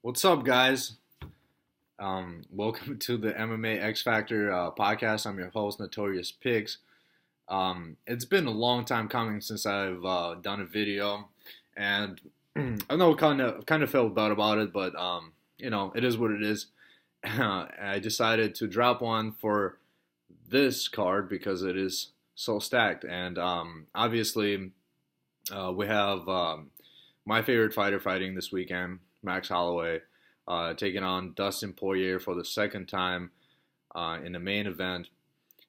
What's up, guys? Welcome to the MMA X Factor podcast. I'm your host, Notorious Pigs. It's been a long time coming since I've done a video, and I know kind of felt bad about it, but it is what it is. I decided to drop one for this card because it is so stacked, and obviously we have my favorite fighter fighting this weekend, Max Holloway, taking on Dustin Poirier for the second time in the main event.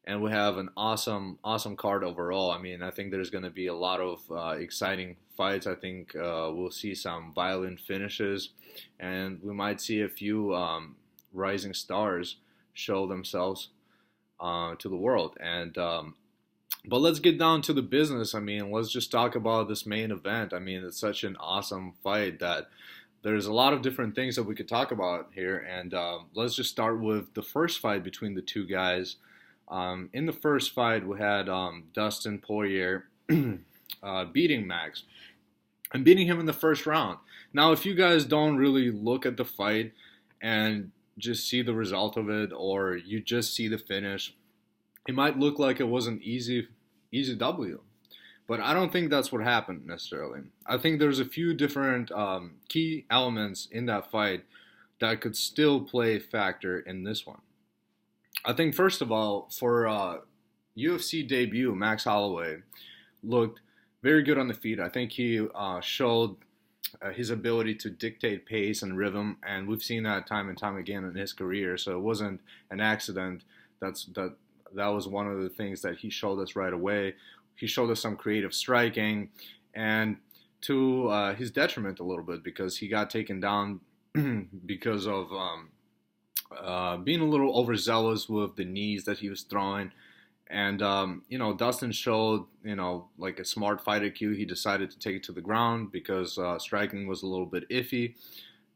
And we have an awesome card overall. I mean, I think there's going to be a lot of exciting fights. I think we'll see some violent finishes, and we might see a few rising stars show themselves to the world. And but let's get down to the business. I mean, let's just talk about this main event. I mean, it's such an awesome fight that there's a lot of different things that we could talk about here. And let's just start with the first fight between the two guys. In the first fight, we had Dustin Poirier beating Max and beating him in the first round. Now, if you guys don't really look at the fight and just see the result of it, or you just see the finish, it might look like it was an easy W. But I don't think that's what happened necessarily. I think there's a few different key elements in that fight that could still play a factor in this one. I think, first of all, for UFC debut, Max Holloway looked very good on the feet. I think he showed his ability to dictate pace and rhythm, and we've seen that time and time again in his career. So it wasn't an accident. That was one of the things that he showed us right away. He showed us some creative striking, and to his detriment a little bit, because he got taken down because of being a little overzealous with the knees that he was throwing. And, Dustin showed, like a smart fight IQ. He decided to take it to the ground because striking was a little bit iffy,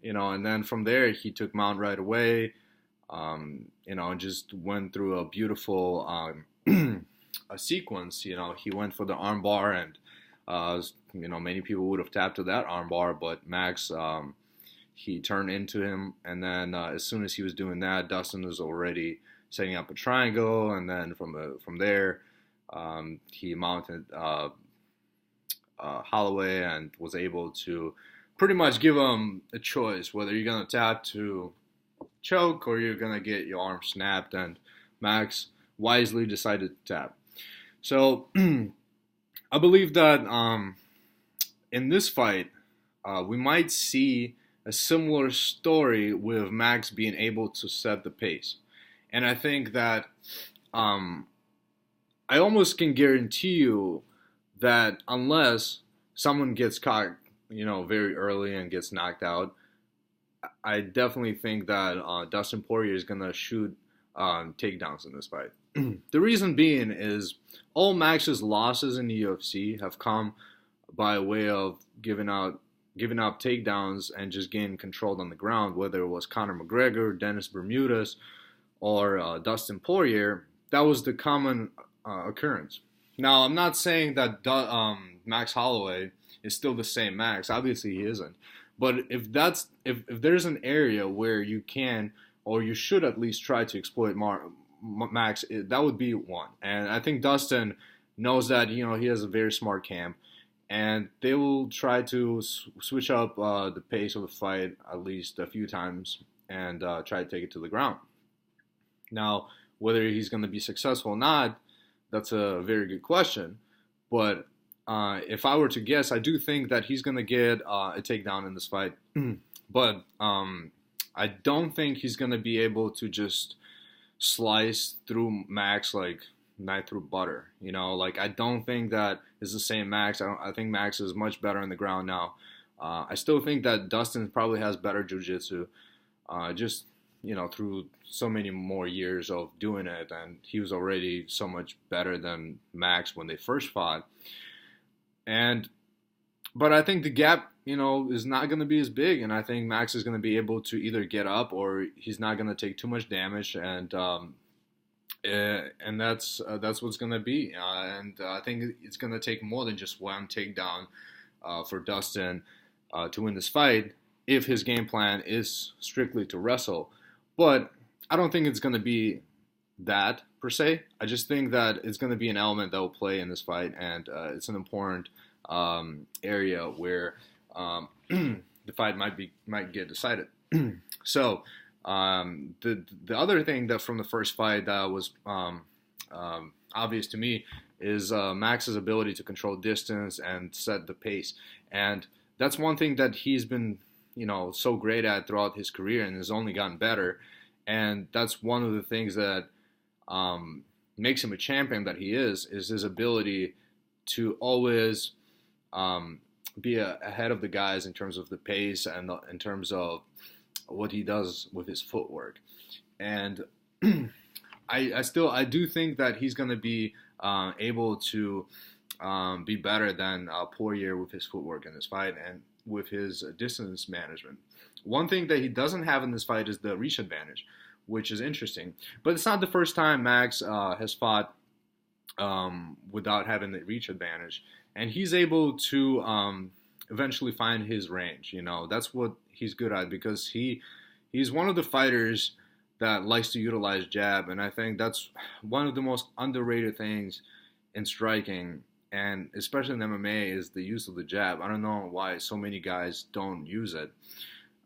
and then from there he took mount right away, and just went through a beautiful a sequence. He went for the armbar, and, many people would have tapped to that armbar, but Max, he turned into him, and then as soon as he was doing that, Dustin was already setting up a triangle, and then from there, he mounted Holloway and was able to pretty much give him a choice whether you're gonna tap to choke or you're gonna get your arm snapped, and Max wisely decided to tap. So I believe that in this fight, we might see a similar story with Max being able to set the pace. And I think that I almost can guarantee you that unless someone gets caught, very early and gets knocked out, I definitely think that Dustin Poirier is going to shoot takedowns in this fight. The reason being is all Max's losses in the UFC have come by way of giving up takedowns and just getting controlled on the ground, whether it was Conor McGregor, Dennis Bermudez, or Dustin Poirier. That was the common occurrence. Now, I'm not saying that Max Holloway is still the same Max. Obviously, he isn't. But if there's an area where you can, or you should at least try to exploit Max, that would be one. And I think Dustin knows that. He has a very smart camp, and they will try to switch up the pace of the fight at least a few times and try to take it to the ground. Now, whether he's going to be successful or not, that's a very good question. But if I were to guess, I do think that he's going to get a takedown in this fight. But I don't think he's going to be able to just slice through Max like knife through butter. I don't think that is the same Max. I think Max is much better on the ground now. I still think that Dustin probably has better jiu-jitsu, just through so many more years of doing it, and he was already so much better than Max when they first fought. But I think the gap, is not going to be as big, and I think Max is going to be able to either get up or he's not going to take too much damage, and that's what's going to be. And I think it's going to take more than just one takedown for Dustin to win this fight. if his game plan is strictly to wrestle. But I don't think it's going to be that per se. I just think that it's going to be an element that will play in this fight, and it's an important area where the fight might get decided. So the other thing that from the first fight that was obvious to me is Max's ability to control distance and set the pace, and that's one thing that he's been so great at throughout his career and has only gotten better, and that's one of the things that makes him a champion that he is his ability to always be ahead of the guys in terms of the pace and in terms of what he does with his footwork. And I do think that he's going to be able to be better than Poirier with his footwork in this fight and with his distance management. One thing that he doesn't have in this fight is the reach advantage, which is interesting. But it's not the first time Max has fought without having the reach advantage. And he's able to eventually find his range. That's what he's good at, because he's one of the fighters that likes to utilize jab. And I think that's one of the most underrated things in striking, and especially in MMA, is the use of the jab. I don't know why so many guys don't use it.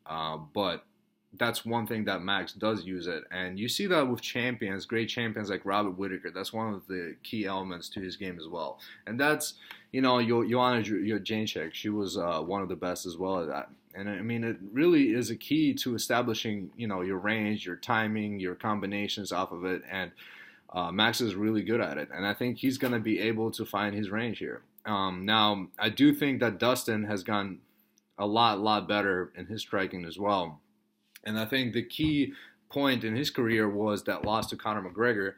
But that's one thing that Max does use it. And you see that with champions, great champions like Robert Whittaker. That's one of the key elements to his game as well. And that's, Joanna Jędrzejczyk, she was one of the best as well at that. And I mean, it really is a key to establishing, your range, your timing, your combinations off of it. And Max is really good at it. And I think he's going to be able to find his range here. Now, I do think that Dustin has gotten a lot better in his striking as well. And I think the key point in his career was that loss to Conor McGregor.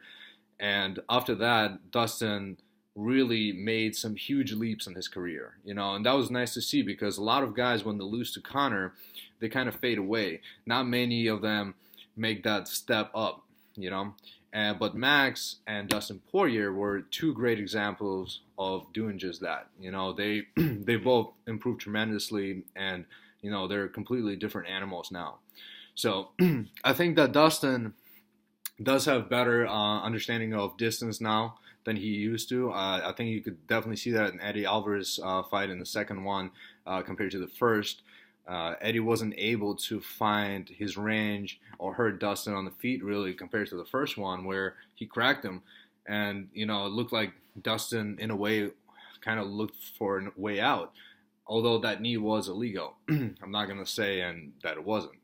And after that, Dustin really made some huge leaps in his career, and that was nice to see, because a lot of guys, when they lose to Conor, they kind of fade away. Not many of them make that step up, but Max and Dustin Poirier were two great examples of doing just that. They both improved tremendously, and they're completely different animals now. So I think that Dustin does have better understanding of distance now than he used to. I think you could definitely see that in Eddie Alvarez's fight in the second one compared to the first. Eddie wasn't able to find his range or hurt Dustin on the feet really compared to the first one, where he cracked him. And, it looked like Dustin, in a way, kind of looked for a way out, although that knee was illegal. I'm not going to say that it wasn't.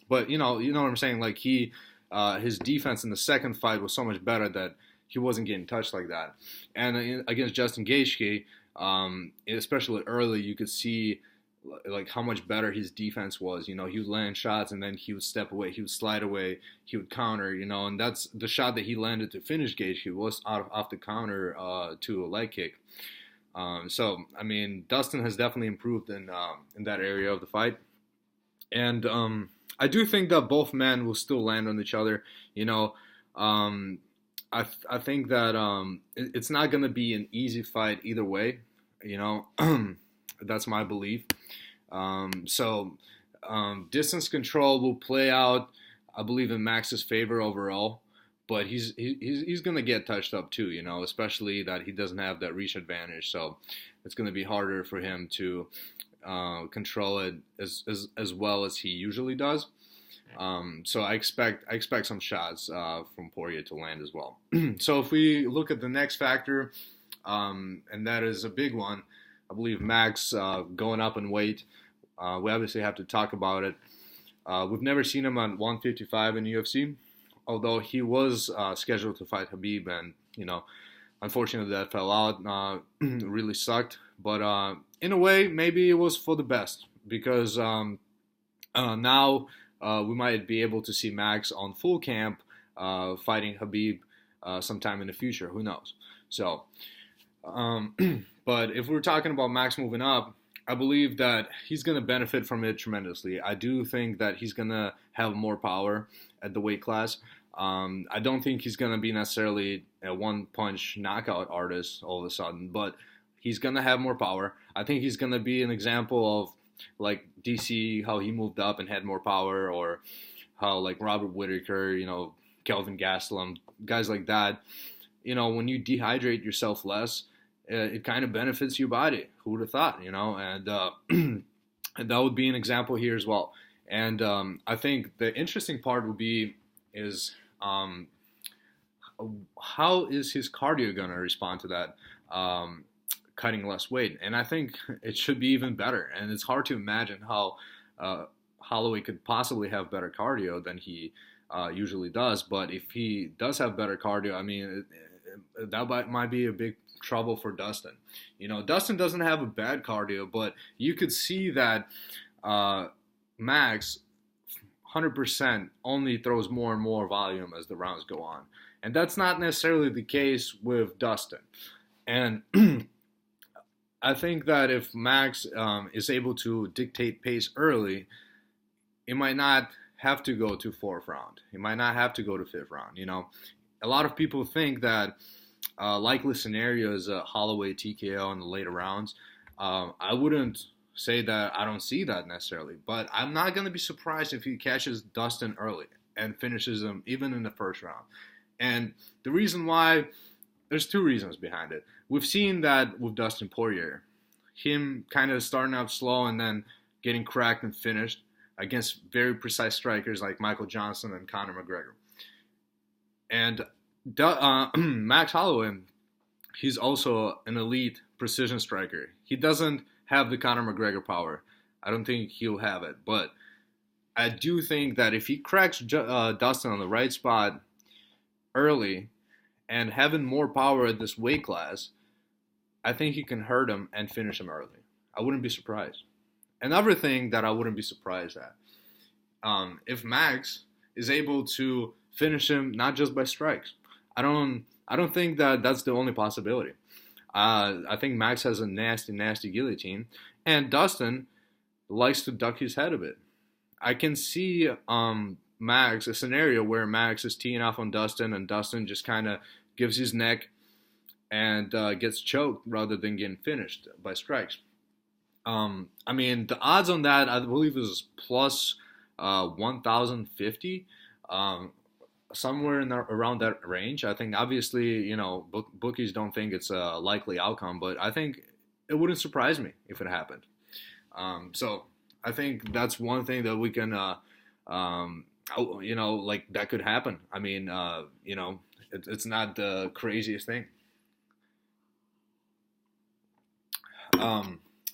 But, you know what I'm saying? Like, his defense in the second fight was so much better that he wasn't getting touched like that. And against Justin Gaethje, especially early, you could see like how much better his defense was. He would land shots and then he would step away, he would slide away, he would counter, and that's the shot that he landed to finish Gaethje was off the counter to a leg kick. So, I mean, Dustin has definitely improved in that area of the fight. And I do think that both men will still land on each other. I think that it's not going to be an easy fight either way. That's my belief. So distance control will play out, I believe, in Max's favor overall. But he's going to get touched up too, especially that he doesn't have that reach advantage. So it's going to be harder for him to control it as well as he usually does. So I expect some shots from Poirier to land as well. So if we look at the next factor, and that is a big one, I believe Max going up in weight. We obviously have to talk about it. We've never seen him at 155 in the UFC, although he was scheduled to fight Khabib, and unfortunately that fell out. Really sucked, but in a way maybe it was for the best, because now we might be able to see Max on full camp fighting Khabib sometime in the future. Who knows? So, but if we're talking about Max moving up, I believe that he's going to benefit from it tremendously. I do think that he's going to have more power at the weight class. I don't think he's going to be necessarily a one-punch knockout artist all of a sudden, but he's going to have more power. I think he's going to be an example of like DC, how he moved up and had more power, or how like Robert Whittaker, Kelvin Gastelum, guys like that. When you dehydrate yourself less, it kind of benefits your body. Who would have thought? And and that would be an example here as well. And I think the interesting part would be is how is his cardio going to respond to that? Cutting less weight, and I think it should be even better. And it's hard to imagine how Holloway could possibly have better cardio than he usually does. But if he does have better cardio, I mean, that might be a big trouble for Dustin. Dustin doesn't have a bad cardio, but you could see that Max 100% only throws more and more volume as the rounds go on, and that's not necessarily the case with Dustin. And I think that if Max is able to dictate pace early, it might not have to go to fourth round. It might not have to go to fifth round. A lot of people think that likely scenario is a Holloway TKO in the later rounds. I wouldn't say that I don't see that necessarily, but I'm not going to be surprised if he catches Dustin early and finishes him even in the first round. And the reason why, there's two reasons behind it. We've seen that with Dustin Poirier, him kind of starting out slow and then getting cracked and finished against very precise strikers like Michael Johnson and Conor McGregor. And Max Holloway, he's also an elite precision striker. He doesn't have the Conor McGregor power. I don't think he'll have it. But I do think that if he cracks Dustin on the right spot early and having more power at this weight class, I think he can hurt him and finish him early. I wouldn't be surprised. Another thing that I wouldn't be surprised at, if Max is able to finish him not just by strikes. I don't think that that's the only possibility. I think Max has a nasty, nasty guillotine, and Dustin likes to duck his head a bit. I can see a scenario where Max is teeing off on Dustin, and Dustin just kind of gives his neck and gets choked rather than getting finished by strikes. I mean, the odds on that, I believe, is plus 1,050, somewhere around that range. I think, obviously, bookies don't think it's a likely outcome, but I think it wouldn't surprise me if it happened. So I think that's one thing that we can, like that could happen. I mean, it's not the craziest thing.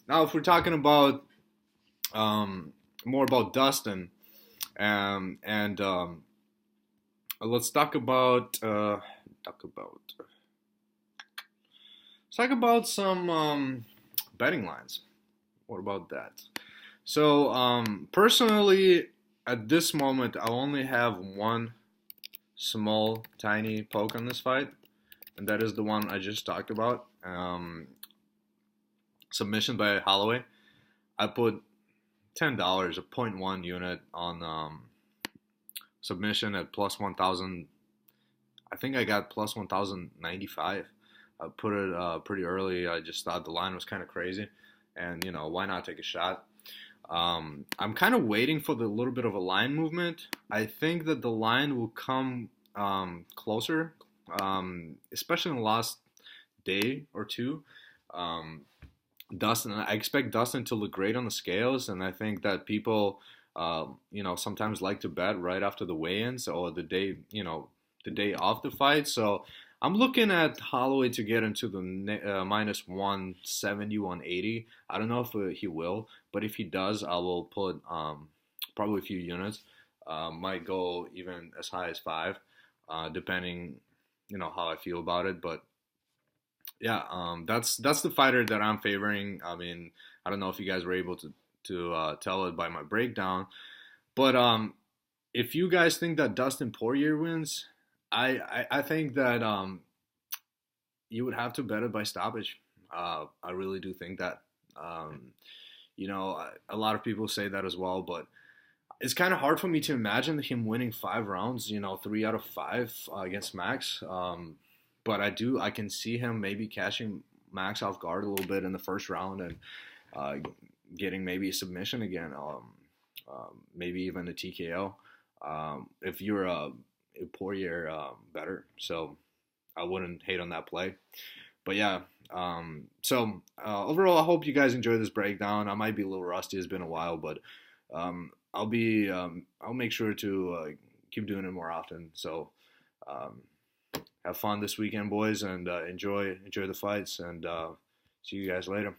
Now, if we're talking about more about Dustin, let's talk about some betting lines. What about that? So, personally, at this moment, I only have one small, tiny poke on this fight, and that is the one I just talked about. Submission by Holloway. I put $10, a 0.1 unit on submission at plus 1,000. I think I got plus 1,095. I put it pretty early. I just thought the line was kind of crazy, and why not take a shot? I'm kind of waiting for the little bit of a line movement. I think that the line will come closer, especially in the last day or two. I expect Dustin to look great on the scales, and I think that people, sometimes like to bet right after the weigh-ins or the day of the fight. So I'm looking at Holloway to get into the minus 170, 180. I don't know if he will, but if he does, I will put probably a few units. Might go even as high as 5, depending, how I feel about it. But yeah, that's the fighter that I'm favoring. I mean, I don't know if you guys were able to tell it by my breakdown, but if you guys think that Dustin Poirier wins, I think that you would have to bet it by stoppage. I really do think that. A lot of people say that as well, but it's kind of hard for me to imagine him winning 5 rounds, 3 out of 5 against Max. But I can see him maybe catching Max off guard a little bit in the first round and getting maybe a submission again, maybe even a TKO. If you're a Poirier better, so I wouldn't hate on that play. But yeah, overall, I hope you guys enjoy this breakdown. I might be a little rusty; it's been a while, but I'll make sure to keep doing it more often. So um, have fun this weekend, boys, and enjoy the fights, and see you guys later.